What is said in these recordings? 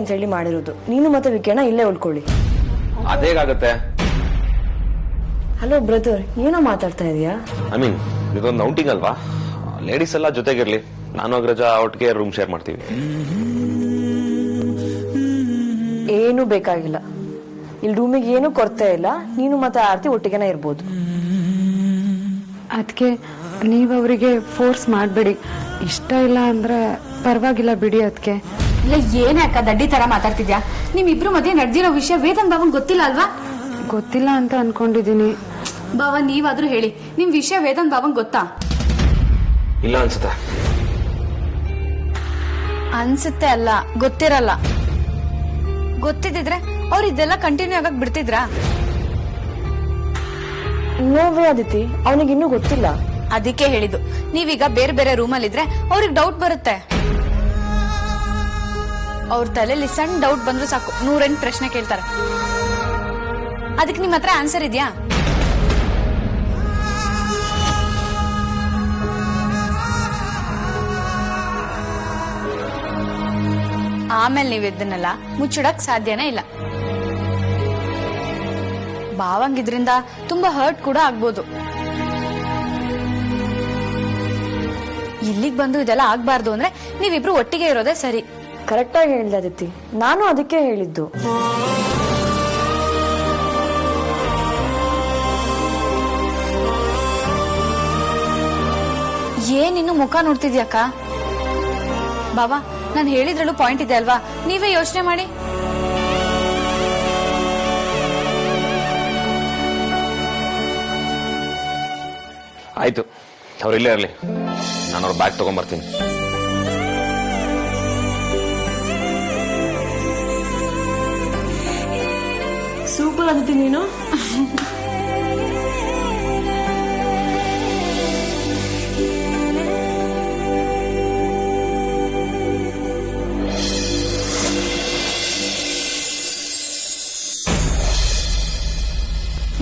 ಅಂತ ಹೇಳಿ ಮಾಡಿರೋದು. ನೀನು ಮತ್ತೆ ವಿಕಿಯಣ್ಣ ಇಲ್ಲೇ ಉಳ್ಕೊಳ್ಳಿ. ಅದೇಗಾಗತ್ತೆ? ಹಲೋ ಬ್ರದರ್, ಏನೋ ಮಾತಾಡ್ತಾ ಇದೀಯಾ? ಐ ಮೀನ್ ಇದೊಂದು ಔಟಿಂಗ್ ಅಲ್ವಾ, ಲೇಡೀಸ್ ಎಲ್ಲ ಜೊತೆಗಿರ್ಲಿ. ನಾನು ಅಗ್ರಜ ಒಟ್ಟಿಗೆ ರೂಮ್ ಶೇರ್ ಮಾಡ್ತೀವಿ. ಏನು ಬೇಕಾಗಿಲ್ಲ, ಇಲ್ಲಿ ರೂಮಿಗೆ ಏನು ಕೊರತೆ ಇಲ್ಲ. ನೀನು ಮತ್ತೆ ಆರ್ತಿ ಒಟ್ಟಿಗೆನೇ ಇರ್ಬೋದು. ಅದಕ್ಕೆ ನೀವು ಅವರಿಗೆ ಫೋರ್ಸ್ ಮಾಡಬೇಡಿ. ಇಷ್ಟ ಇಲ್ಲ ಅಂದ್ರೆ ಪರವಾಗಿಲ್ಲ ಬಿಡಿ. ಅದಕ್ಕೆ ಇಲ್ಲ, ಏನೇ ಅಕ್ಕ ದಡ್ಡಿ ತರ ಮಾತಾಡ್ತಿದ್ಯಾ? ನಿಮ್ಮಿಬ್ರು ಮಧ್ಯೆ ನಡೆದಿರೋ ವಿಷಯ ವೇದನ್ ಬಾವನ್ ಗೊತ್ತಿಲ್ಲ ಅಲ್ವಾ? ಗೊತ್ತಿಲ್ಲ ಅಂತ ಅನ್ಕೊಂಡಿದೀನಿ. ಬಾವ, ನೀವಾದ್ರೂ ಹೇಳಿ, ನಿಮ್ ವಿಷಯ ವೇದನ್ ಬಾವನ್ ಗೊತ್ತಾ? ಇಲ್ಲ ಅನ್ಸುತ್ತೆ. ಅನ್ಸುತ್ತೆ ಅಲ್ಲ, ಗೊತ್ತಿರಲ್ಲ. ಗೊತ್ತಿದ್ರೆ ಅವ್ರು ಇದೆಲ್ಲ ಕಂಟಿನ್ಯೂ ಆಗಕ್ ಬಿಡ್ತಿದ್ರಾ? ನೋವೇ ಅದಿತಿ, ಅವನಿಗಿನ್ನೂ ಗೊತ್ತಿಲ್ಲ. ಅದಕ್ಕೆ ಹೇಳಿದ್ದು, ನೀವೀಗ ಬೇರೆ ಬೇರೆ ರೂಮಲ್ಲಿ ಇದ್ರೆ ಅವ್ರಿಗೆ ಡೌಟ್ ಬರುತ್ತೆ. ಅವ್ರ ತಲೆಯಲ್ಲಿ ಸಣ್ಣ ಡೌಟ್ ಬಂದ್ರು ಸಾಕು, 108 ಪ್ರಶ್ನೆ ಕೇಳ್ತಾರೆ. ಅದಕ್ಕೆ ನಿಮ್ ಹತ್ರ ಆನ್ಸರ್ ಇದೆಯಾ? ಆಮೇಲೆ ನೀವ್ ಇದನ್ನೆಲ್ಲ ಮುಚ್ಚಿಡಕ್ ಸಾಧ್ಯನೇ ಇಲ್ಲ. ಭಾವಂಗಿದ್ರಿಂದ ತುಂಬಾ ಹರ್ಟ್ ಕೂಡ ಆಗ್ಬೋದು. ಇಲ್ಲಿಗ್ ಬಂದು ಇದೆಲ್ಲ ಆಗ್ಬಾರ್ದು ಅಂದ್ರೆ ನೀವಿಬ್ರು ಒಟ್ಟಿಗೆ ಇರೋದೇ ಸರಿ. ಕರೆಕ್ಟ್ ಆಗಿ ಹೇಳ್ದೆ ಅದಿತಿ, ನಾನು ಅದಕ್ಕೆ ಹೇಳಿದ್ದು. ಏನಿನ್ನು ಮುಖ ನೋಡ್ತಿದ್ಯಾಕ? ಬಾಬಾ, ನಾನು ಹೇಳಿದ್ರಲ್ಲೂ ಪಾಯಿಂಟ್ ಇದೆ ಅಲ್ವಾ? ನೀವೇ ಯೋಚನೆ ಮಾಡಿ. ಆಯ್ತು, ಅವ್ರು ಇಲ್ಲೇ ಇರಲಿ. ನಾನು ಅವ್ರ ಬ್ಯಾಗ್ ತಗೊಂಡ್ಬರ್ತೀನಿ. ಸೂಪರ್ ಅದಿತಿ ನೀನು.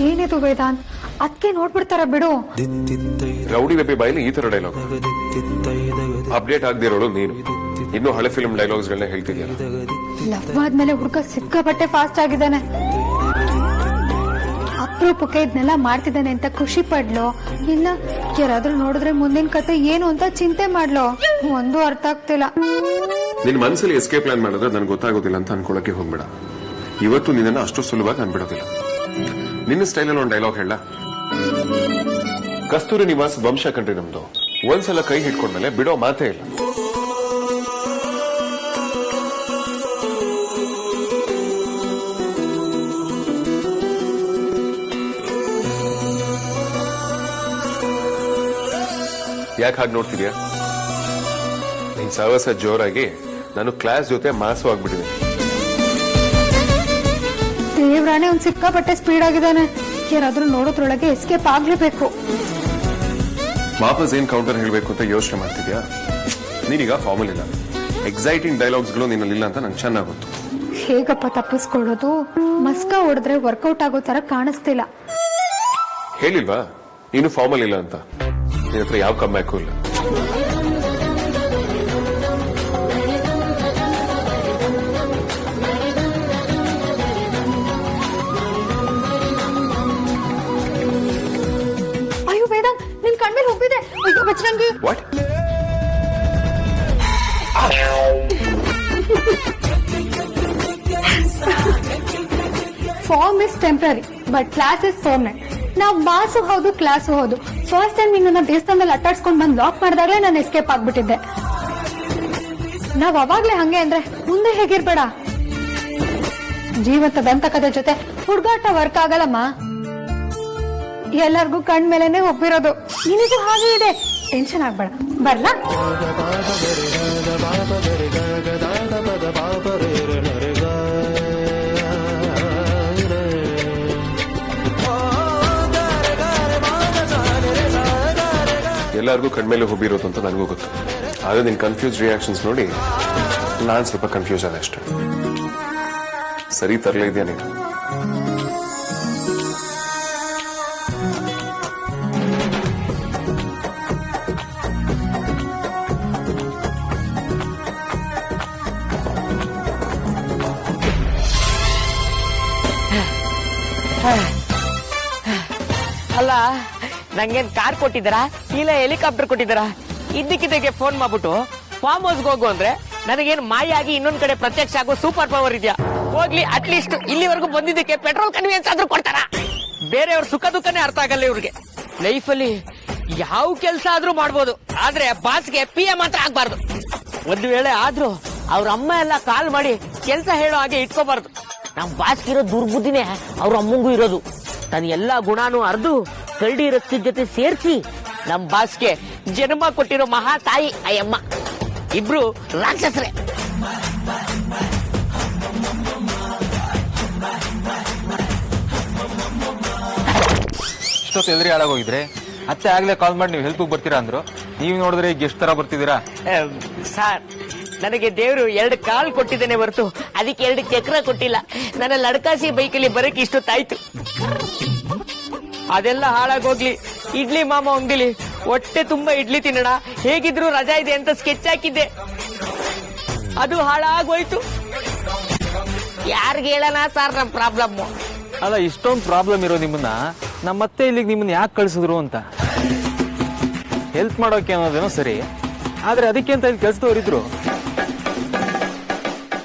ಏನಿದು ವೇದಾಂತ್? ಅದಕ್ಕೆ ನೋಡ್ಬಿಡ್ತಾರ ಬಿಡು. ರೌಡಿ ಬೇಬಿ ಬಾಯಿಲಿ ಈ ತರ ಡೈಲಾಗ್. ಅಪ್ಡೇಟ್ ಆಗದಿರೋಳು ನೀನು ಇನ್ನೂ ಹಳೆ ಫಿಲ್ಮ್ ಡೈಲಾಗ್ಸ್ ಗಳನ್ನ ಹೇಳ್ತಿದ್ಯಲ್ಲ. ಲವ್ ಆದ್ಮೇಲೆ ಹುಡುಗ ಸಿಕ್ಕಾಪಟ್ಟೆ ಫಾಸ್ಟ್ ಆಗಿದ್ದಾನೆ. ಅಪರೂಪಕ್ಕೆ ಇದನ್ನೆಲ್ಲ ಮಾಡ್ತಿದ್ದಾನೆ ಅಂತ ಖುಷಿ ಪಡ್ಲೋ, ಇಲ್ಲ ಯಾರಾದ್ರೂ ನೋಡಿದ್ರೆ ಮುಂದಿನ ಕತೆ ಏನು ಅಂತ ಚಿಂತೆ ಮಾಡ್ಲೋ, ಒಂದು ಅರ್ಥ ಆಗ್ತಿಲ್ಲ. ನಿನ್ ಮನಸ್ಸಲ್ಲಿ ಎಸ್ಕೇಪ್ ಪ್ಲಾನ್ ಮಾಡಿದ್ರೆ ನನ್ಗೆ ಗೊತ್ತಾಗೋದಿಲ್ಲ ಅಂತ ಅನ್ಕೊಳಕ್ಕೆ ಹೋಗ್ಬೇಡ. ಇವತ್ತು ನಿನ್ನ ಅಷ್ಟು ಸುಲಭವಾಗಿ ಅನ್ಬಿಡೋದಿಲ್ಲ. ನಿನ್ನ ಸ್ಟೈಲಲ್ಲಿ ಒಂದು ಡೈಲಾಗ್ ಹೇಳ. ಕಸ್ತೂರಿ ನಿವಾಸ್ ವಂಶ ಕಂಡ್ರಿ ನಮ್ದು. ಒಂದ್ಸಲ ಕೈ ಹಿಡ್ಕೊಂಡ್ಮೇಲೆ ಬಿಡೋ ಮಾತೇ ಇಲ್ಲ. ಯಾಕೆ ಹಾಗೆ ನೋಡ್ತಿದ್ಯಾ? ನಿನ್ ಸಹವಾಸ ಜೋರಾಗಿ ನಾನು ಕ್ಲಾಸ್ ಜೊತೆ ಮಾಸು ಆಗ್ಬಿಟ್ಟಿದೆ. ದೇವ್ರಾಣೆ ಒಂದ್ ಸಿಕ್ಕಾಪಟ್ಟೆ ಸ್ಪೀಡ್ ಆಗಿದ್ದಾನೆ. ಯಾರಾದ್ರೂ ನೋಡೋದ್ರೊಳಗೆ ಎಸ್ಕೇಪ್ ಆಗ್ಲೇಬೇಕು. ವಾಪಸ್ ಏನ್ ಕೌಂಟರ್ ಹೇಳ್ಬೇಕು ಅಂತ ಯೋಚನೆ ಮಾಡ್ತಿದ್ಯಾ? ನೀನೀಗ ಫಾರ್ಮಲ್ ಇಲ್ಲ. ಎಕ್ಸೈಟಿಂಗ್ ಡೈಲಾಗ್ಸ್ಗಳು ನಿನ್ನಲ್ಲಿಲ್ಲ ಅಂತ ನಂಗೆ ಚೆನ್ನಾಗಿ ಗೊತ್ತು. ಹೇಗಪ್ಪ ತಪ್ಪಿಸ್ಕೊಳ್ಳೋದು? ಮಸ್ಕ ಹೊಡೆದ್ರೆ ವರ್ಕೌಟ್ ಆಗೋ ತರ ಕಾಣಿಸ್ತಿಲ್ಲ. ಹೇಳಿಲ್ವಾ ನೀನು ಫಾರ್ಮಲ್ ಇಲ್ಲ ಅಂತ? ನಿನ್ನ ಹತ್ರ ಯಾವ ಕಮ್ಬ್ಯಾಕು ಇಲ್ಲ. ಅಯ್ಯೋ ವೇದಾಂತ್, ನಿನ್ ಕಣ್ಮೇಲೆ ಹೋಗ್ತಿದೆ. ಅಯ್ಯೋ ಬಚ್ಚರಂಗಿ. What? Form is temporary but class is permanent. ನಾವ್ ಮಾಸು ಹೌದು, ಕ್ಲಾಸು ಹೌದು. ಫಸ್ಟ್ ಟೈಮ್ ನಿನ್ನ ದೇವಸ್ಥಾನದಲ್ಲಿ ಅಟ್ಟಾಡ್ಸ್ಕೊಂಡ್ ಬಂದ್ ಲಾಕ್ ಮಾಡಿದಾಗಲೇ ನಾನು ಎಸ್ಕೇಪ್ ಆಗ್ಬಿಟ್ಟಿದ್ದೆ. ನಾವ್ ಅವಾಗ್ಲೇ ಹಂಗೆ ಅಂದ್ರೆ ಮುಂದೆ ಹೇಗಿರ್ಬೇಡ. ಜೀವಂತ ದಂತಕದ ಜೊತೆ ಹುಡುಗಾಟ ವರ್ಕ್ ಆಗಲ್ಲಮ್ಮ. ಎಲ್ಲರಿಗೂ ಕಣ್ ಮೇಲೆನೆ ಒಪ್ಪಿರೋದು. ನಿನಗೂ ಹಾಗೆ ಇದೆ, ಟೆನ್ಷನ್ ಆಗ್ಬೇಡ. ಬರ್ಲಾ? ಎಲ್ಲರಿಗೂ ಕಣ್ಮೇಲೆ ಹೋಗಿರೋದು ಅಂತ ನನಗೂ ಗೊತ್ತು. ಆದ್ರೆ ನಿನ್ ಕನ್ಫ್ಯೂಸ್ ರಿಯಾಕ್ಷನ್ಸ್ ನೋಡಿ ನಾನ್ ಸ್ವಲ್ಪ ಕನ್ಫ್ಯೂಸ್ ಆದ ಅಷ್ಟೇ. ಸರಿ ತರಲೇ ಇದೆಯಾ ನೀನು? ಅಲ್ಲ ನಂಗೇನ್ ಕಾರ್ ಕೊಟ್ಟಿದ್ದಾರಾ ಇಲ್ಲ ಹೆಲಿಕಾಪ್ಟರ್ ಕೊಟ್ಟಿದ್ದಾರಾ? ಇದ್ದಕ್ಕಿದ್ದಕ್ಕೆ ಫೋನ್ ಮಾಡ್ಬಿಟ್ಟು ಫಾರ್ಮ್ ಹೌಸ್ಗೆ ಹೋಗು ಅಂದ್ರೆ ನನಗೇನ್ ಮಾಯ ಆಗಿ ಇನ್ನೊಂದ್ ಕಡೆ ಪ್ರತ್ಯಕ್ಷ ಆಗೋ ಸೂಪರ್ ಪವರ್ ಇದೆಯಾ? ಹೋಗ್ಲಿ, ಅಟ್ಲೀಸ್ಟ್ ಇಲ್ಲಿವರೆಗೂ ಬಂದಿದ್ದಕ್ಕೆ ಪೆಟ್ರೋಲ್ ಕನ್ವೀನಿಯನ್ಸ್ ಆದ್ರೂ ಕೊಡ್ತಾರ? ಬೇರೆಯವ್ರ ಸುಖ ದುಃಖನೇ ಅರ್ಥ ಆಗಲ್ಲ ಇವ್ರಿಗೆ. ಲೈಫಲ್ಲಿ ಯಾವ ಕೆಲಸ ಆದ್ರೂ ಮಾಡ್ಬೋದು, ಆದ್ರೆ ಬಾಸ್ಗೆ PM ಮಾತ್ರ ಆಗ್ಬಾರ್ದು. ಒಂದ್ ವೇಳೆ ಆದ್ರೂ ಅವ್ರ ಅಮ್ಮ ಎಲ್ಲ ಕಾಲ್ ಮಾಡಿ ಕೆಲಸ ಹೇಳೋ ಹಾಗೆ ಇಟ್ಕೋಬಾರ್ದು. ನಮ್ ಬಾಸ್ಗೆ ಇರೋ ದುರ್ಬುದ್ಧಿನೇ ಅವ್ರ ಅಮ್ಮಂಗೂ ಇರೋದು. ತನ್ನ ಎಲ್ಲಾ ಗುಣಾನು ಅರ್ದು ಕರಡಿ ರಕ್ತದ ಜೊತೆ ಸೇರಿಸಿ ನಮ್ ಬಾಸ್ಗೆ ಜನ್ಮ ಕೊಟ್ಟಿರೋ ಮಹಾ ತಾಯಿ ಅಯ್ಯಮ್ಮ. ಇಬ್ರು ರಾಕ್ಷಸರೇ. ಇಷ್ಟೊತ್ತು ಎಲ್ರಿ ಹಾಳಾಗೋಗಿದ್ರೆ ಅತ್ತೆ ಆಗ್ಲೇ ಕಾಲ್ ಮಾಡಿ ನೀವು ಹೆಲ್ಪ್ ಬರ್ತೀರಾ ಅಂದ್ರು. ನೀವು ನೋಡಿದ್ರೆ ಈಗ ಎಷ್ಟು ತರ ಬರ್ತಿದ್ದೀರಾ? ಸರ್, ನನಗೆ ದೇವ್ರು 2 ಕಾಲ್ ಕೊಟ್ಟಿದ್ದೇನೆ ಹೊರತು ಅದಕ್ಕೆ 2 ಚಕ್ರ ಕೊಟ್ಟಿಲ್ಲ. ನನ್ನ ಲಡ್ಕಾಸಿ ಬೈಕಲ್ಲಿ ಬರಕ್ ಇಷ್ಟೊತ್ತಾಯ್ತು. ಅದೆಲ್ಲ ಹಾಳಾಗೋಗ್ಲಿ. ಇಡ್ಲಿ ಮಾಮ ಅಂಗಡಿಲಿ ಹೊಟ್ಟೆ ತುಂಬಾ ಇಡ್ಲಿ ತಿನ್ನೋಣ, ಹೇಗಿದ್ರು ರಜಾ ಇದೆ ಅಂತ ಸ್ಕೆಚ್ ಹಾಕಿದ್ದೆ, ಅದು ಹಾಳಾಗೋಯ್ತು. ಯಾರಿಗೆ ಹೇಳೋಣ ಸರ್ ನಮ್ ಪ್ರಾಬ್ಲಮ್? ಅಲ್ಲ, ಇಷ್ಟೊಂದು ಪ್ರಾಬ್ಲಮ್ ಇರೋ ನಿಮ್ಮನ್ನ ನಮ್ಮತ್ತೆ ಇಲ್ಲಿಗೆ ನಿಮ್ಮನ್ನ ಯಾಕೆ ಕಳ್ಸಿದ್ರು ಅಂತ. ಹೆಲ್ಪ್ ಮಾಡೋಕೆ ಅನ್ನೋದೇನೋ ಸರಿ, ಆದ್ರೆ ಅದಕ್ಕೆ ಅಂತ ಇಲ್ಲಿ ಕೆಲ್ಸದವ್ರಿದ್ರು.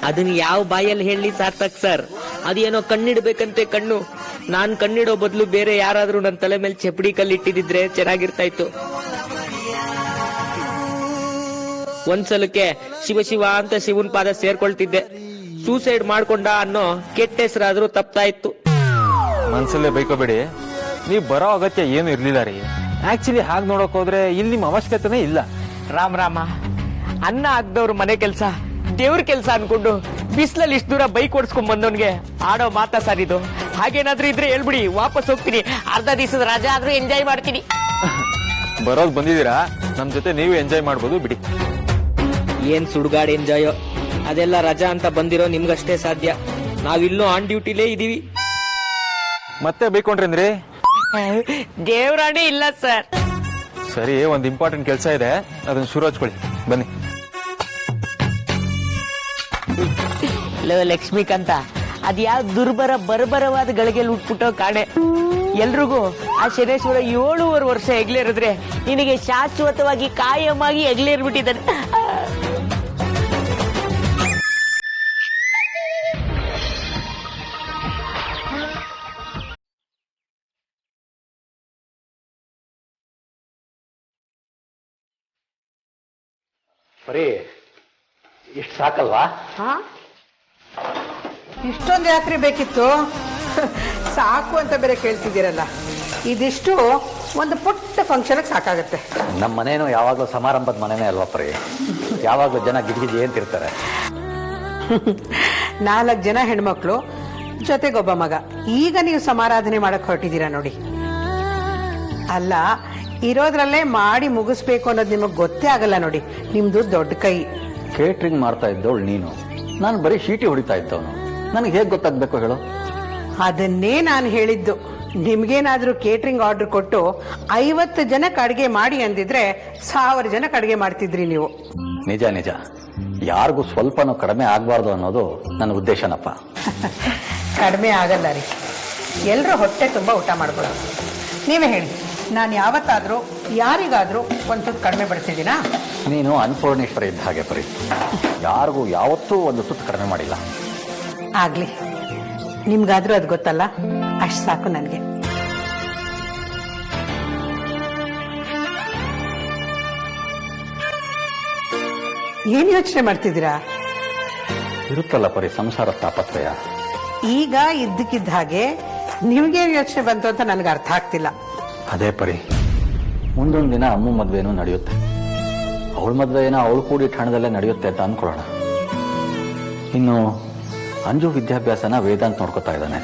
ಅದನ್ನ ಯಾವ ಬಾಯಲ್ಲಿ ಹೇಳಿ ಸಾರ್ಥಕ್ ಸರ್? ಅದೇನೋ ಕಣ್ಣಿಡ್ಬೇಕಂತೆ ಕಣ್ಣು. ನಾನ್ ಕಣ್ಣಿಡೋ ಬದಲು ಬೇರೆ ಯಾರಾದ್ರೂ ನನ್ನ ತಲೆ ಮೇಲೆ ಚಪ್ಪಡಿ ಕಲ್ಲಿಟ್ಟಿದ್ರೆ ಚೆನ್ನಾಗಿರ್ತಾ ಇತ್ತು. ಒಂದ್ಸಲಕ್ಕೆ ಶಿವ ಶಿವ ಅಂತ ಶಿವನ್ ಪಾದ ಸೇರ್ಕೊಳ್ತಿದ್ದೆ. ಸೂಸೈಡ್ ಮಾಡ್ಕೊಂಡ ಅನ್ನೋ ಕೆಟ್ಟ ಹೆಸರಾದ್ರೂ ತಪ್ತಾ ಇತ್ತು. ಮನ್ಸಲ್ಲೇ ಬೈಕೋಬೇಡಿ, ನೀವ್ ಬರೋ ಅಗತ್ಯ ಏನು ಇರ್ಲಿಲ್ಲ ರೀ. ಆಕ್ಚುಲಿ ಹಾಗೆ ನೋಡಕ್ ಹೋದ್ರೆ ಇಲ್ಲಿ ನಿಮ್ ಅವಶ್ಯಕತೆನೇ ಇಲ್ಲ. ರಾಮ ರಾಮ, ಅನ್ನ ಆಗ್ದವ್ರ ಮನೆ ಕೆಲ್ಸ ದೇವ್ರ ಕೆಲ್ಸ ಅನ್ಕೊಂಡು ಬಿಸ್ಲಲ್ಲಿ ಇಷ್ಟು ದೂರ ಬೈಕ್ ಓಡಿಸ್ಕೊಂಡ್ ಬಂದವನ್ಗೆ ಆಡೋ ಮಾತಾ ಸರ್ ಇದು. ಹಾಗೇನಾದ್ರೂ ಇದ್ರೆ ಹೇಳ್ಬಿಡಿ, ವಾಪಸ್ ಹೋಗ್ತೀನಿ. ಅರ್ಧ ದಿವಸದ ರಜಾ ಆದ್ರೂ ಎಂಜಾಯ್ ಮಾಡ್ತೀನಿ. ಬರೋದ್ ಬಂದಿದ್ದೀರಾ, ನಮ್ ಜೊತೆ ನೀವು ಎಂಜಾಯ್ ಮಾಡ್ಬೋದು ಬಿಡಿ. ಏನ್ ಸುಡ್ಗಾಡ್ ಎಂಜಾಯೋ, ಅದೆಲ್ಲ ರಜಾ ಅಂತ ಬಂದಿರೋ ನಿಮ್ಗಷ್ಟೇ ಸಾಧ್ಯ. ನಾವಿನ್ನೂ ಆನ್ ಡ್ಯೂಟಿಲೇ ಇದೀವಿ. ಮತ್ತೆ ಬೈಕೊಂಡ್ರೇನ್ರಿ? ದೇವ್ರಾಣಿ ಇಲ್ಲ ಸರ್. ಸರಿ, ಒಂದ್ ಇಂಪಾರ್ಟೆಂಟ್ ಕೆಲಸ ಇದೆ, ಅದನ್ನ ಶುರು ಹಚ್ಕೊಳ್ಳಿ. ಬನ್ನಿ. ಲಕ್ಷ್ಮೀಕಾಂತ, ಅದ್ಯಾವ ದುರ್ಬರ ಬರ್ಬರವಾದ ಗಳಿಗೆಯಲ್ಲಿ ಉಟ್ಬಿಟ್ಟೋ ಕಾಣೆ. ಎಲ್ರಿಗೂ ಆ ಶನೇಶ್ವರ 7.5 ವರ್ಷ ಹೆಗ್ಲೇರಿದ್ರೆ ನಿನಗೆ ಶಾಶ್ವತವಾಗಿ ಕಾಯಮಾಗಿ ಹೆಗ್ಲೇರ್ಬಿಟ್ಟಿದ್ದಾನೆ. ಬರೀ ಇಷ್ಟು ಸಾಕಲ್ವಾ? ಇಷ್ಟೊಂದು ಯಾಕ್ರಿ ಬೇಕಿತ್ತು? ಸಾಕು ಅಂತ ಬೇರೆ ಕೇಳ್ತಿದ್ದೀರಲ್ಲ. ಇದಿಷ್ಟು ಒಂದು ಪುಟ್ಟ ಫಂಕ್ಷನ್ಗೆ ಸಾಕಾಗತ್ತೆ. ನಮ್ಮ ಮನೇನು ಯಾವಾಗಲೂ ಸಮಾರಂಭದ ಮನೆನೇ ಅಲ್ವಾ ಪರಿ? ಯಾವಾಗಲೂ ಜನ ಗಿಡ್ಗಿಜಿ ಅಂತಿರ್ತಾರೆ. 4 ಜನ ಹೆಣ್ಮಕ್ಳು ಜೊತೆಗೊಬ್ಬ ಮಗ. ಈಗ ನೀವು ಸಮಾರಾಧನೆ ಮಾಡಕ್ ಹೊರಟಿದ್ದೀರಾ ನೋಡಿ. ಅಲ್ಲ, ಇರೋದ್ರಲ್ಲೇ ಮಾಡಿ ಮುಗಿಸ್ಬೇಕು ಅನ್ನೋದು ನಿಮಗ್ ಗೊತ್ತೇ ಆಗಲ್ಲ ನೋಡಿ. ನಿಮ್ದು ದೊಡ್ಡ ಕೈ. ಕೇಟ್ರಿಂಗ್ ಮಾಡ್ತಾ ಇದ್ದವಳು ನೀನು, ನಾನು ಬರೀ ಶೀಟಿ ಹೊಡಿತಾ ಇದ್ದವನು. ನನಗೆ ಹೇಗೆ ಗೊತ್ತಾಗ್ಬೇಕು ಹೇಳು? ಅದನ್ನೇ ನಾನು ಹೇಳಿದ್ದು. ನಿಮ್ಗೇನಾದ್ರೂ ಕೇಟ್ರಿಂಗ್ ಆರ್ಡರ್ ಕೊಟ್ಟು 50 ಜನಕ್ಕೆ ಅಡಿಗೆ ಮಾಡಿ ಅಂದಿದ್ರೆ 1000 ಜನಕ್ಕೆ ಅಡಿಗೆ ಮಾಡ್ತಿದ್ರಿ ನೀವು. ನಿಜ ನಿಜ, ಯಾರಿಗೂ ಸ್ವಲ್ಪನೂ ಕಡಿಮೆ ಆಗ್ಬಾರ್ದು ಅನ್ನೋದು ನನ್ನ ಉದ್ದೇಶನಪ್ಪ. ಕಡಿಮೆ ಆಗಲ್ಲ ರೀ, ಎಲ್ಲರೂ ಹೊಟ್ಟೆ ತುಂಬಾ ಊಟ ಮಾಡ್ಕೊಳ್ಳೋ. ನೀವೇ ಹೇಳಿ, ನಾನು ಯಾವತ್ತಾದ್ರೂ ಯಾರಿಗಾದ್ರೂ ಒಂದು ತುತ್ತು ಕಡಿಮೆ ಬಡಿಸಿದ್ದೀನಾ? ನೀನು ಅನ್ನಪೂರ್ಣೇಶ್ವರಿ ಇದ್ದ ಹಾಗೆ ಪರಿ, ಯಾರಿಗೂ ಯಾವತ್ತೂ ಒಂದು ತುತ್ತು ಕಡಿಮೆ ಮಾಡಿಲ್ಲ. ಆಗ್ಲಿ, ನಿಮ್ಗಾದ್ರೂ ಅದು ಗೊತ್ತಲ್ಲ, ಅಷ್ಟು ಸಾಕು ನನಗೆ. ಏನ್ ಯೋಚನೆ ಮಾಡ್ತಿದ್ದೀರಾ? ಇರುತ್ತಲ್ಲ ಪರಿ ಸಂಸಾರ ತಾಪತ್ರಯ. ಈಗ ಇದ್ದಕ್ಕಿದ್ದ ಹಾಗೆ ನಿಮ್ಗೇನು ಯೋಚನೆ ಬಂತು ಅಂತ ನನಗೆ ಅರ್ಥ ಆಗ್ತಿಲ್ಲ. ಅದೇ ಪರಿ, ಮುಂದೊಂದು ದಿನ ಅಮ್ಮ ಮದ್ವೆನೂ ನಡೆಯುತ್ತೆ. ಅವಳ ಮದ್ವೆ ಏನೋ ಅವಳು ಕೂಡಿಟ್ಟ ಹಣದಲ್ಲೇ ನಡೆಯುತ್ತೆ ಅಂತ ಅನ್ಕೊಳ್ಳೋಣ. ಇನ್ನು ಅಂಜು ವಿದ್ಯಾಭ್ಯಾಸನ ವೇದಾಂತ್ ನೋಡ್ಕೊತಾ ಇದ್ದಾನೆ.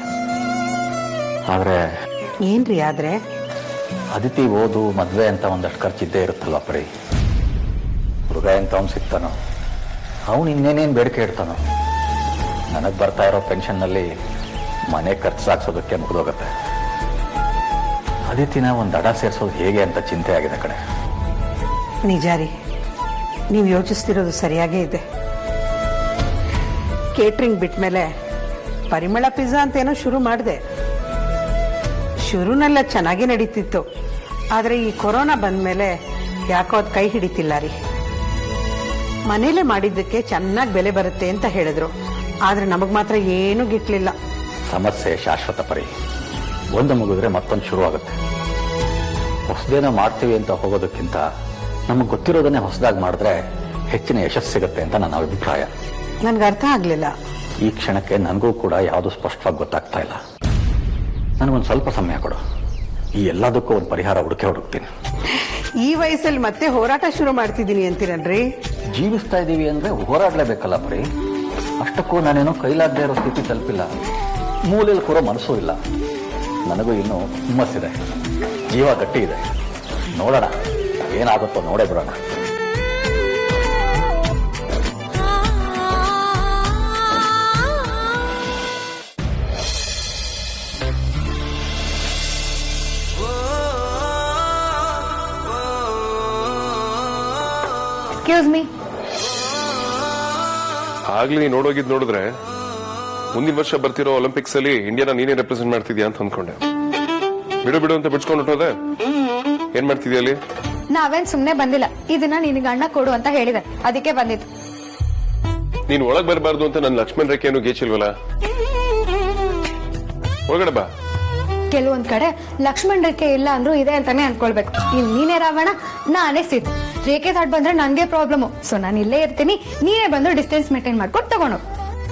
ಆದ್ರೆ ಏನ್ರಿ ಆದ್ರೆ? ಅದಿತಿ ಓದು ಮದ್ವೆ ಅಂತ ಒಂದಷ್ಟು ಖರ್ಚಿದ್ದೇ ಇರುತ್ತಲ್ವ ಪರಿ. ಹುಡುಗ ಎಂತ ಅವ್ನು ಸಿಗ್ತಾನೋ, ಅವನು ಇನ್ನೇನೇನು ಬೇಡಿಕೆ ಇಡ್ತಾನೋ. ನನಗೆ ಬರ್ತಾ ಇರೋ ಪೆನ್ಷನ್ನಲ್ಲಿ ಮನೆ ಖರ್ಚು ಸಾಗಿಸೋದಕ್ಕೆ ಮುಗಿದೋಗತ್ತೆ. ಅದಿತಿನ ಒಂದು ದಡ ಸೇರಿಸೋದು ಹೇಗೆ ಅಂತ ಚಿಂತೆ ಆಗಿದೆ ಕಡೆ. ನಿಜ ರೀ, ನೀವು ಯೋಚಿಸ್ತಿರೋದು ಸರಿಯಾಗೇ ಇದೆ. ಕೇಟ್ರಿಂಗ್ ಬಿಟ್ಮೇಲೆ ಪರಿಮಳ ಪಿಜ್ಜಾ ಅಂತ ಏನೋ ಶುರು ಮಾಡಿದೆ. ಶುರುನೆಲ್ಲ ಚೆನ್ನಾಗಿ ನಡೀತಿತ್ತು, ಆದ್ರೆ ಈ ಕೊರೋನಾ ಬಂದ್ಮೇಲೆ ಯಾಕೋ ಅದು ಕೈ ಹಿಡಿತಿಲ್ಲ ರೀ. ಮನೇಲೆ ಮಾಡಿದ್ದಕ್ಕೆ ಚೆನ್ನಾಗಿ ಬೆಲೆ ಬರುತ್ತೆ ಅಂತ ಹೇಳಿದ್ರು, ಆದ್ರೆ ನಮಗ್ ಮಾತ್ರ ಏನೂ ಗಿಟ್ಲಿಲ್ಲ. ಸಮಸ್ಯೆ ಶಾಶ್ವತ ಪರಿ. ಒಂದು ಮುಗಿದ್ರೆ ಮತ್ತೊಂದು ಶುರು ಆಗುತ್ತೆ. ಹೊಸದೇನೋ ಮಾಡ್ತೀವಿ ಅಂತ ಹೋಗೋದಕ್ಕಿಂತ ನಮಗೆ ಗೊತ್ತಿರೋದನ್ನೇ ಹೊಸದಾಗಿ ಮಾಡಿದ್ರೆ ಹೆಚ್ಚಿನ ಯಶಸ್ಸು ಸಿಗುತ್ತೆ ಅಂತ ನನ್ನ ಅಭಿಪ್ರಾಯ. ನನ್ಗೆ ಅರ್ಥ ಆಗ್ಲಿಲ್ಲ. ಈ ಕ್ಷಣಕ್ಕೆ ನನಗೂ ಕೂಡ ಯಾವುದು ಸ್ಪಷ್ಟವಾಗಿ ಗೊತ್ತಾಗ್ತಾ ಇಲ್ಲ. ನನಗೊಂದು ಸ್ವಲ್ಪ ಸಮಯ ಕೊಡು, ಈ ಎಲ್ಲದಕ್ಕೂ ಒಂದು ಪರಿಹಾರ ಹುಡುಕ್ತೀನಿ. ಈ ವಯಸ್ಸಲ್ಲಿ ಮತ್ತೆ ಹೋರಾಟ ಶುರು ಮಾಡ್ತಿದ್ದೀನಿ ಅಂತೀರನ್ರಿ? ಜೀವಿಸ್ತಾ ಇದ್ದೀವಿ ಅಂದ್ರೆ ಹೋರಾಡಲೇಬೇಕಲ್ಲ ಪರಿ. ಅಷ್ಟಕ್ಕೂ ನಾನೇನೋ ಕೈಲಾಗದೇ ಇರೋ ಸ್ಥಿತಿ ತಲುಪಿಲ್ಲ, ಮೂಲೆಯಲ್ಲಿ ಕೂರೋ ಮನಸ್ಸೂ ಇಲ್ಲ. ನನಗೂ ಇನ್ನೂ ಹುಮ್ಮಸ್ಸಿದೆ, ಜೀವ ಗಟ್ಟಿ ಇದೆ. ನೋಡೋಣ ಏನಾಗುತ್ತೋ, ನೋಡೇ ಬಿಡೋಣ. Excuse me. ಆಗ್ಲಿ ನೀ ನೋಡೋಗಿದ್ ನೋಡಿದ್ರೆ ಮುಂದಿನ ವರ್ಷ ಬರ್ತಿರೋ ಒಲಿಂಪಿಕ್ಸ್ ಅಲ್ಲಿ ಇಂಡಿಯಾನ ನೀನೇ ರೆಪ್ರೆಸೆಂಟ್ ಮಾಡ್ತಿದ್ಯಾ ಅಂತ ಅಂದ್ಕೊಂಡೆ. ಬಿಡು ಅಂತ ಬಿಡ್ಸ್ಕೊಂಡು ಹೊಟ್ಟೋದೆ. ಏನ್ ಮಾಡ್ತಿದ್ಯಾ ಅಲ್ಲಿ? ನಾವೇನ್ ಸುಮ್ನೆ ಬಂದಿಲ್ಲ, ಇದನ್ನ ನಿನಗೆ ಅಣ್ಣ ಕೊಡು ಅಂತ ಹೇಳಿದೆ, ಅದಕ್ಕೆ ಬಂದಿತ್ತು. ನೀನ್ ಒಳಗ್ ಬರಬಾರ್ದು ಅಂತ ನನ್ನ ಲಕ್ಷ್ಮಣ್ ರೇಖೆಯನ್ನು ಗೇಚಿಲ್ವಲ್ಲ, ಒಳಗಡೆ ಬಾ. ಕೆಲವೊಂದ್ ಕಡೆ ಲಕ್ಷ್ಮಣ್ ರೇಖೆ ಇಲ್ಲ ಅಂದ್ರೂ ಇದೆ ಅಂತಾನೆ ಅನ್ಕೊಳ್ಬೇಕು. ಇನ್ ನೀನೇ ರಾವಣ, ನಾನೇ ಸೀತೆ. ರೇಖೆ ದಾಟ್ ಬಂದ್ರೆ ನನ್ಗೆ ಪ್ರಾಬ್ಲಮ್, ಸೊ ನಾನು ಇಲ್ಲೇ ಇರ್ತೀನಿ, ನೀನೇ ಬಂದು ಡಿಸ್ಟೆನ್ಸ್ ಮೇಂಟೈನ್ ಮಾಡ್ಕೊಂಡು ತಗೊಂಡು.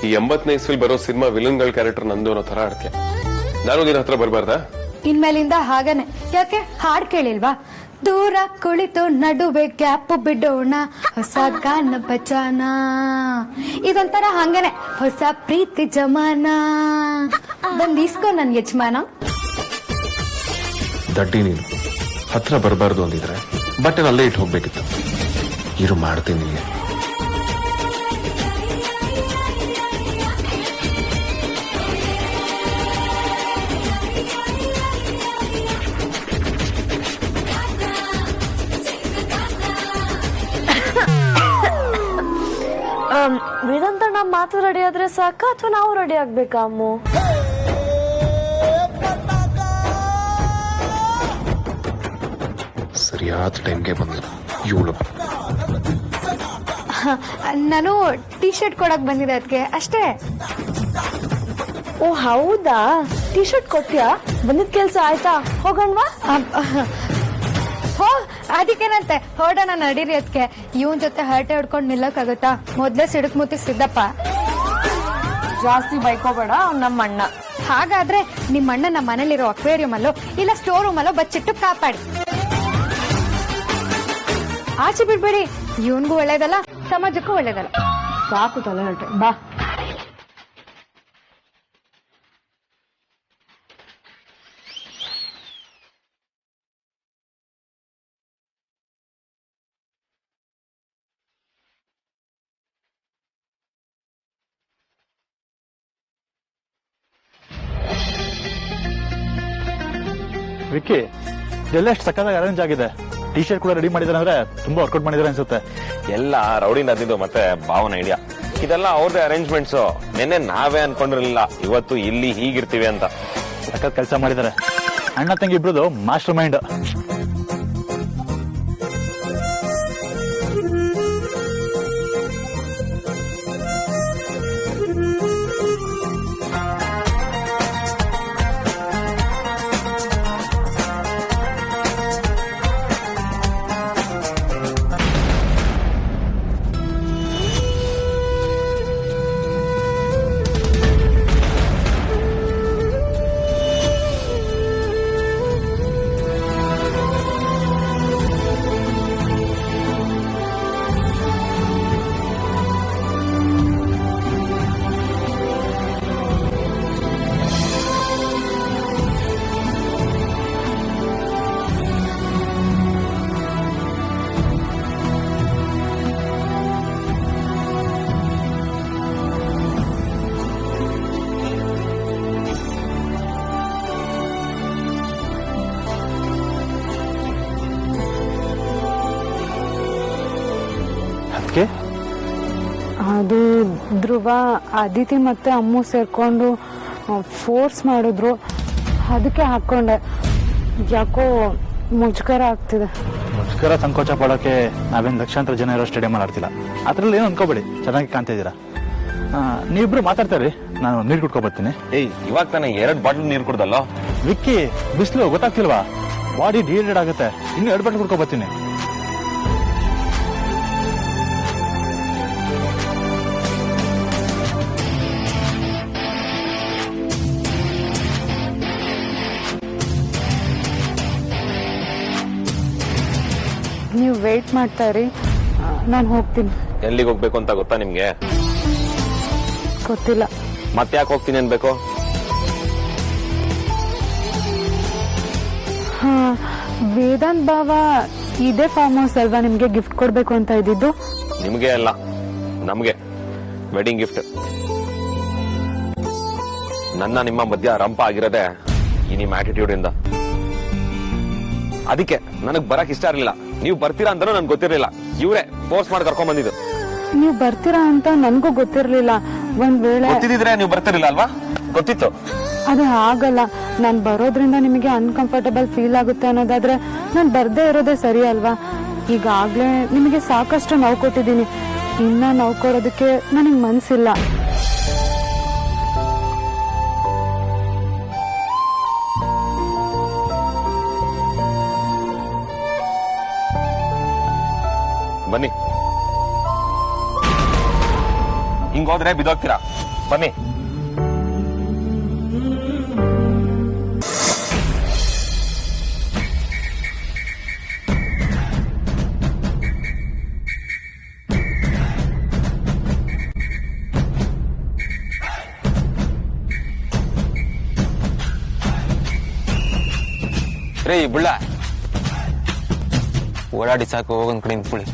ಈ 80ನೇ ಇಸ್ವಿಲ್ ಬರೋ ಸಿನಿಮಾ ವಿಲನ್ ಗಳ ಕ್ಯಾರೆಕ್ಟರ್ ನಂದು ಅನ್ನೋ ತರ ಆಡ್ತೀಯ. ನಾನು ನಿನ್ನ ಹತ್ರ ಬರಬಾರ್ದಾ? ಇನ್ಮೇಲಿಂದ ಹಾಗನೆ. ಯಾಕೆ ಹಾಡ್ ಕೇಳಿಲ್ವಾ? ದೂರ ಕುಳಿತು ನಡುವೆ ಗ್ಯಾಪ್ ಬಿಡೋಣ, ಹೊಸ ಗಾನ ಬಚಾನ. ಇದೊಂಥರ ಹಂಗನೆ, ಹೊಸ ಪ್ರೀತಿ ಜಮಾನ. ಬಂದ್ ಇಸ್ಕೊ ನನ್ ಯಜಮಾನ. ದಡ್ಡಿ ನೀನು ಹತ್ರ ಬರಬಾರ್ದು ಅಂದಿದ್ರೆ ಬಟ್ಟೆ ಅಲ್ಲೇ ಇಟ್ಟು ಹೋಗ್ಬೇಕಿತ್ತು. ಇರು ಮಾಡ್ತೀನಿ. ವೇದಾಂತಣ್ಣ ಮಾತು ರೆಡಿ ಆದ್ರೆ ಸಾಕ ಅಥವಾ ನಾವು ರೆಡಿ ಆಗ್ಬೇಕಾ ಅಮ್ಮು? ಸರಿಯಾದ ಟೈಮ್ಗೆ ಬಂದ ಇವಳು. ನಾನು ಟೀ ಶರ್ಟ್ ಕೊಡಕ್ ಬಂದಿದೆ ಅದಕ್ಕೆ ಅಷ್ಟೇ. ಓ ಹೌದಾ, ಟೀ ಶರ್ಟ್ ಕೊಟ್ಯಾ? ಬಂದಿದ್ ಕೆಲ್ಸ ಆಯ್ತಾ? ಹೋಗಣ್ವಾ? ಹೋ ಅದಕ್ಕೇನಂತೆ, ಹೊರಡೋಣ ನಡೀರಿ. ಅದಕ್ಕೆ ಇವನ್ ಜೊತೆ ಹರಟೆ ಹೊಡ್ಕೊಂಡ್ ನಿಲ್ಲಕ್ಕಾಗತ್ತಾ? ಮೊದ್ಲೇ ಸಿಡಕ್ ಮುತ್ತಿ ಸಿದ್ದಪ್ಪ. ಜಾಸ್ತಿ ಬೈಕೋಬೇಡ, ನಮ್ಮ ಅಣ್ಣ. ಹಾಗಾದ್ರೆ ನಿಮ್ಮ ಅಣ್ಣ ನಮ್ಮ ಮನೇಲಿರೋ ಅಕ್ವೇರಿಯಂ ಅಲ್ಲೋ ಇಲ್ಲ ಸ್ಟೋರ್ ರೂಮ್ ಅಲ್ಲೋ ಬಚ್ಚಿಟ್ಟು ಕಾಪಾಡಿ. ಆಚೆ ಬಿಡ್ಬೇಡಿ, ಇವನ್ಗೂ ಒಳ್ಳೇದಲ್ಲ, ಸಮಾಜಕ್ಕೂ ಒಳ್ಳೇದಲ್ಲ. ಸಾಕು ತಲೆ ಹೊರಟೆ, ಬಾ. ವಿಕ್ಕಿ, ಎಲ್ಲ ಎಷ್ಟು ಸಕ್ಕತ್ತಾಗಿ ಅರೇಂಜ್ ಆಗಿದೆ. ಟೀ ಶರ್ಟ್ ಕೂಡ ರೆಡಿ ಮಾಡಿದಾರೆ ಅಂದ್ರೆ ತುಂಬಾ ವರ್ಕೌಟ್ ಮಾಡಿದಾರೆ ಅನ್ಸುತ್ತೆ. ಎಲ್ಲ ರೌಡಿ ನದಿದ್ದು ಮತ್ತೆ ಭಾವನ ಐಡಿಯಾ. ಇದೆಲ್ಲ ಅವ್ರದೇ ಅರೇಂಜ್ಮೆಂಟ್ಸ್. ನಿನ್ನೆ ನಾವೇ ಅನ್ಕೊಂಡಿರ್ಲಿಲ್ಲ ಇವತ್ತು ಇಲ್ಲಿ ಹೀಗಿರ್ತೀವಿ ಅಂತ. ಸಖತ್ ಕೆಲಸ ಮಾಡಿದ್ದಾರೆ. ಅಣ್ಣ ತಂಗಿ ಇಬ್ರದು ಮಾಸ್ಟರ್ ಮೈಂಡ್. ಅದು ಧ್ರುವ, ಅದಿತಿ ಮತ್ತೆ ಅಮ್ಮು ಸೇರ್ಕೊಂಡು ಫೋರ್ಸ್ ಮಾಡಿದ್ರು. ಅದಕ್ಕೆ ಹಾಕೊಂಡೆ. ಯಾಕೋ ಮುಜುಗರ ಆಗ್ತಿದೆ. ಮುಷ್ಕರ ಸಂಕೋಚ ಪಡೋಕೆ ನಾವೇನು ಲಕ್ಷಾಂತರ ಜನ ಇರೋ ಸ್ಟೇಡಿಯಂ ಅಲ್ಲಿ ಆಡ್ತಿಲ್ಲ. ಅದ್ರಲ್ಲಿ ಏನು ಅನ್ಕೋಬೇಡಿ, ಚೆನ್ನಾಗಿ ಕಾಣ್ತಿದ್ದೀರಾ. ನೀವಿಬ್ರು ಮಾತಾಡ್ತಾರ್ರಿ, ನಾನು ನೀರು ಕುಡ್ಕೊ ಬರ್ತೀನಿ. ಏಯ್, ಇವಾಗ ತಾನೇ 2 ಬಾಟ್ಲ್ ನೀರು ಕುಡ್ದಲ್ಲ. ವಿಕ್ಕಿ, ಬಿಸಿಲು ಗೊತ್ತಾಗ್ತಿಲ್ವಾ? ಬಾಡಿ ಡಿಹೈಡ್ರೇಟ್ ಆಗುತ್ತೆ. ಇನ್ನು 2 ಬಾಟ್ಲ್ ಕುಡ್ಕೊ ಬರ್ತೀನಿ. ನೀವು ವೇಟ್ ಮಾಡ್ತಾ ಇರಿ, ನಾನು ಹೋಗ್ತೀನಿ. ಎಲ್ಲಿಗೆ ಹೋಗ್ಬೇಕು ಅಂತ ಗೊತ್ತಾ ನಿಮ್ಗೆ? ಗೊತ್ತಿಲ್ಲ. ಮತ್ತೆ ಯಾಕೆ ಹೋಗ್ತೀನಿ ಅನ್ಬೇಕು? ಹಾ, ವೇದಾಂತ್ ಬಾವ ಇದೇ ಫಾರ್ಮ್ ಹೌಸ್ ಅಲ್ವಾ ನಿಮ್ಗೆ ಗಿಫ್ಟ್ ಕೊಡ್ಬೇಕು ಅಂತ ಇದ್ದಿದ್ದು? ನಿಮ್ಗೆ ಅಲ್ಲ, ನಮ್ಗೆ ವೆಡ್ಡಿಂಗ್ ಗಿಫ್ಟ್. ನನ್ನ ನಿಮ್ಮ ಮಧ್ಯ ರಂಪ ಆಗಿರೋದೆ ಈ ನಿಮ್ಮ ಆಟಿಟ್ಯೂಡ್ ಇಂದ. ಅದಕ್ಕೆ ನನಗ್ ಬರಕ್ ಇಷ್ಟ ಇರಲಿಲ್ಲ. ನೀವು ಬರ್ತೀರಾ ಅಂತ ನನ್ಗೆ ಗೊತ್ತಿರ್ಲಿಲ್ಲ. ಇವ್ರೆ ಫೋರ್ಸ್ ಮಾಡಿ ಕರ್ಕೊಂಡ್ ಬಂದಿದ್ದು. ನೀವು ಬರ್ತೀರಾ ಅಂತ ನನ್ಗೂ ಗೊತ್ತಿರ್ಲಿಲ್ಲ. ಒಂದ್ ವೇಳೆ ಗೊತ್ತಿದ್ರೆ ನೀವು ಬರ್ತಿರ್ಲಿಲ್ಲ ಅಲ್ವಾ? ಗೊತ್ತಿತ್ತು. ಅದು ಆಗಲ್ಲ. ನಾನ್ ಬರೋದ್ರಿಂದ ನಿಮಗೆ ಅನ್ಕಂಫರ್ಟಬಲ್ ಫೀಲ್ ಆಗುತ್ತೆ ಅನ್ನೋದಾದ್ರೆ ನಾನ್ ಬರ್ದೇ ಇರೋದೇ ಸರಿ ಅಲ್ವಾ? ಈಗಾಗ್ಲೇ ನಿಮಗೆ ಸಾಕಷ್ಟು ನೋವು ಕೊಟ್ಟಿದ್ದೀನಿ. ಇನ್ನ ನೋವು ಕೊಡೋದಕ್ಕೆ ನನಗ್ ಮನ್ಸಿಲ್ಲ. ಬನ್ನಿ, ಹಿಂಗೋದ್ರೆ ಬಿದೋಗ್ತೀರಾ. ಬನ್ನಿ. ರೇ ಬುಳ್ಳ, ಓಡಾಡಿ ಸಾಕು, ಹೋಗಂದ್ ಕಡೆ ನಿಂತ್ಕೊಳ್ಳಿ.